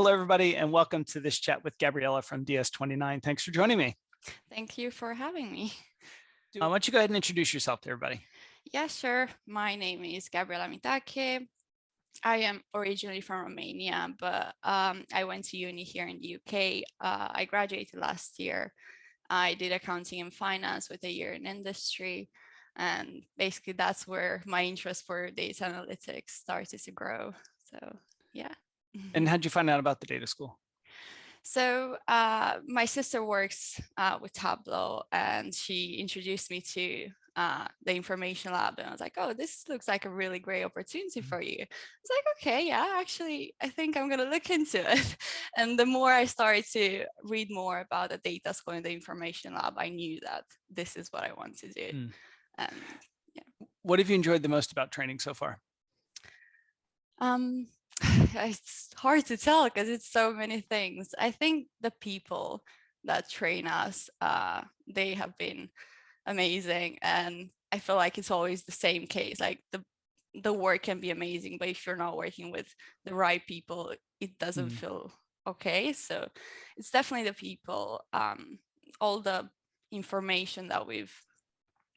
Hello, everybody, and welcome to this chat with Gabriela from DS29. Thanks for joining me. Thank you for having me. Why don't you go ahead and introduce yourself to everybody? Yeah, sure. My name is Gabriela Mitache. I am originally from Romania, but I went to uni here in the UK. I graduated last year. I did accounting and finance with a year in industry. And basically, that's where my interest for data analytics started to grow. So, yeah. And how'd you find out about the data school? So my sister works with Tableau, and she introduced me to the information lab, and I was like, oh, this looks like a really great opportunity for you. I was like, okay, yeah, actually, I think I'm gonna look into it. And the more I started to read more about the data school and the information lab, I knew that this is what I want to do. And yeah. What have you enjoyed the most about training so far? It's hard to tell because it's so many things. I think the people that train us, they have been amazing, and I feel like it's always the same case. Like the work can be amazing, but if you're not working with the right people, it doesn't feel okay. So it's definitely the people, all the information that we've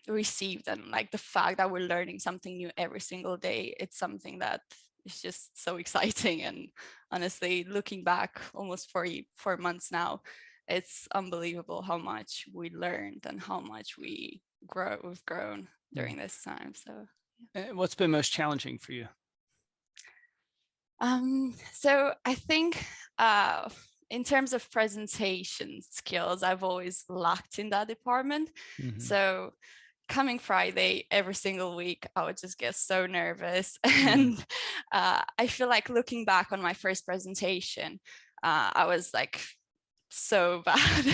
received, and like the fact that we're learning something new every single day. It's something that is just so exciting. And honestly, looking back almost 4 months now, it's unbelievable how much we learned and how much we've grown during this time. So yeah. What's been most challenging for you? So I think in terms of presentation skills, I've always lacked in that department. So coming Friday, every single week, I would just get so nervous. And I feel like looking back on my first presentation, I was like so bad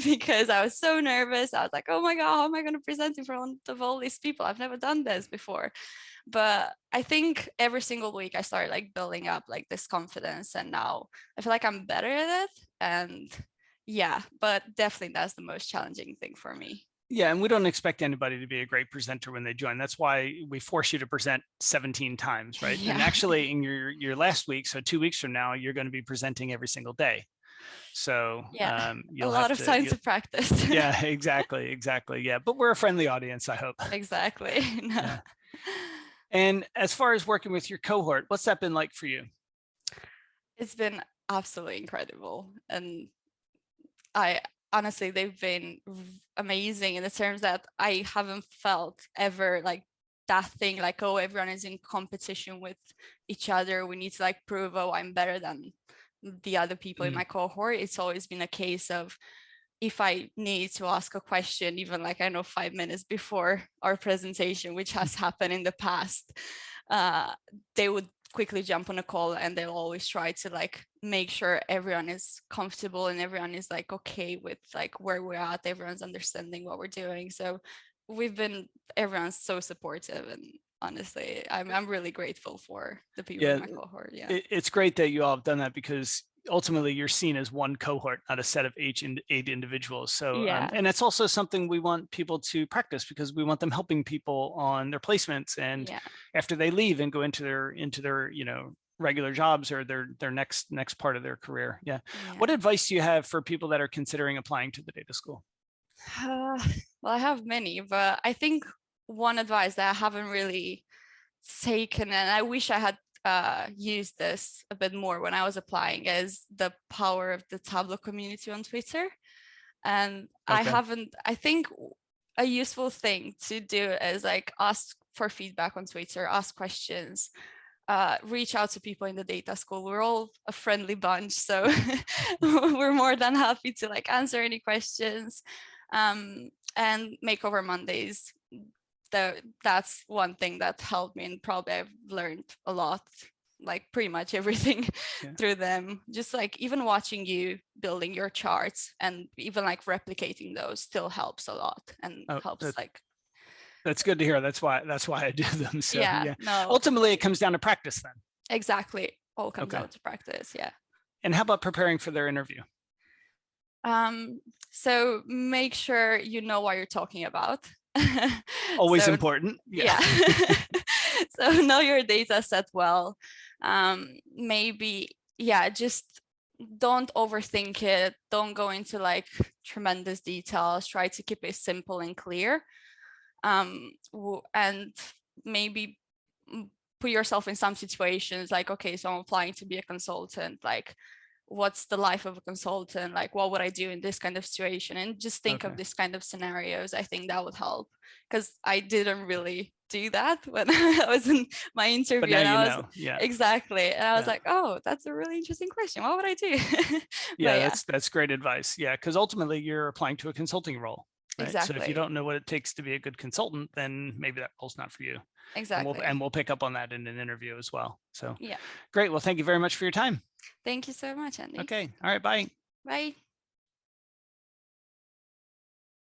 because I was so nervous. I was like, oh my God, how am I going to present in front of all these people? I've never done this before. But I think every single week I started like building up like this confidence, and now I feel like I'm better at it. And yeah, but definitely that's the most challenging thing for me. Yeah, and we don't expect anybody to be a great presenter when they join. That's why we force you to present 17 times, right? Yeah. And actually in your last week, so 2 weeks from now, you're going to be presenting every single day. So yeah, you'll a lot have of time to practice. Yeah, exactly. Yeah, but we're a friendly audience, I hope. Exactly. No. Yeah. And as far as working with your cohort, what's that been like for you? It's been absolutely incredible. And honestly, they've been amazing in the terms that I haven't felt ever like that thing like, oh, everyone is in competition with each other. We need to like prove, oh, I'm better than the other people in my cohort. It's always been a case of, if I need to ask a question, even like I know 5 minutes before our presentation, which has happened in the past, they would quickly jump on a call, and they'll always try to like make sure everyone is comfortable and everyone is like okay with like where we're at, everyone's understanding what we're doing. So everyone's so supportive, and honestly, I'm really grateful for the people in my cohort. Yeah, it's great that you all have done that, because ultimately you're seen as one cohort, not a set of 8 individuals. So yeah. And it's also something we want people to practice, because we want them helping people on their placements, and after they leave and go into their regular jobs or their next part of their career. Yeah. What advice do you have for people that are considering applying to the data school? Well, I have many, but I think one advice that I haven't really taken, and I wish I had used this a bit more when I was applying, is the power of the Tableau community on Twitter. And I think a useful thing to do is like ask for feedback on Twitter, ask questions, reach out to people in the data school. We're all a friendly bunch, so we're more than happy to like answer any questions. And Makeover Mondays, that's one thing that helped me, and probably I've learned a lot, like pretty much everything through them. Just like even watching you building your charts and even like replicating those still helps a lot, and helps like. That's good to hear. That's why I do them. So no, ultimately it comes down to practice then. Exactly. All comes down to practice. Yeah. And how about preparing for their interview? So make sure you know what you're talking about. Always important. Yeah. So know your data set well. Maybe yeah, just don't overthink it. Don't go into like tremendous details. Try to keep it simple and clear. And maybe put yourself in some situations like, okay, so I'm applying to be a consultant. Like, what's the life of a consultant? Like, what would I do in this kind of situation? And just think of this kind of scenarios. I think that would help, because I didn't really do that when I was in my interview. But now and I you was know. Yeah. exactly. And I was like, oh, that's a really interesting question. What would I do? Yeah, that's great advice. Yeah, because ultimately you're applying to a consulting role. Right? Exactly. So if you don't know what it takes to be a good consultant, then maybe that role's not for you. Exactly. And we'll pick up on that in an interview as well. So yeah. Great. Well, thank you very much for your time. Thank you so much, Andy. Okay. All right. Bye. Bye.